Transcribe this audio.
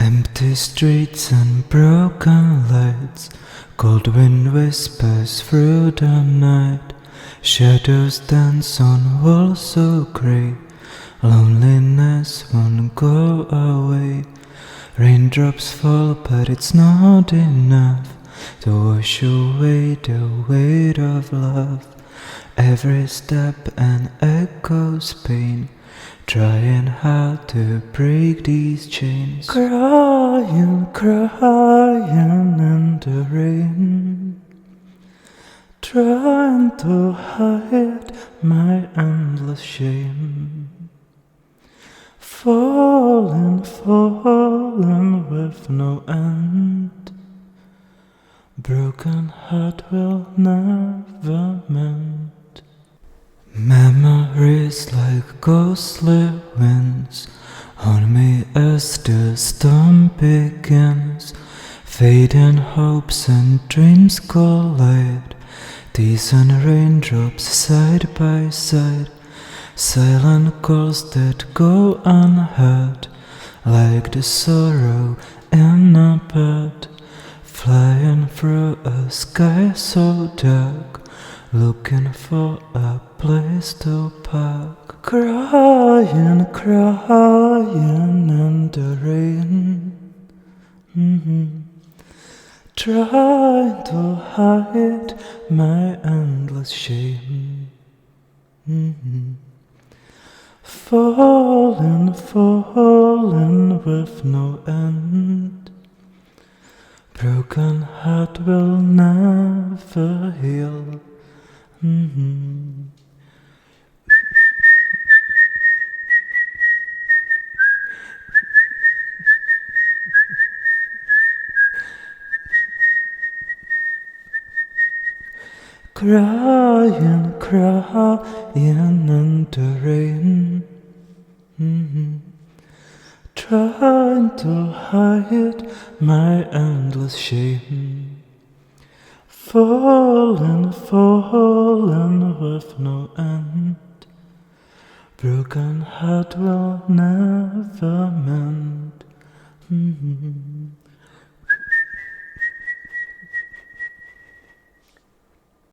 Empty streets and broken lights, cold wind whispers through the night. Shadows dance on walls so grey, loneliness won't go away. Raindrops fall but it's not enough to wash away the weight of love. Every step an echo's pain, trying hard to break these chains. Crying, crying in the rain, trying to hide my endless shame. Falling, falling with no end, broken heart will never mend. Memories like ghostly winds haunt me as the storm begins. Fading hopes and dreams collide, tears and raindrops side by side. Silent calls that go unheard, like the sorrow in a bird, flying through a sky so dark, looking for a place to park. Crying, crying in the rain, trying to hide my endless shame. Falling, falling with no end, broken heart will never heal. Crying, crying in the rain, trying to hide my endless shame. Falling, falling with no end, broken heart will never mend.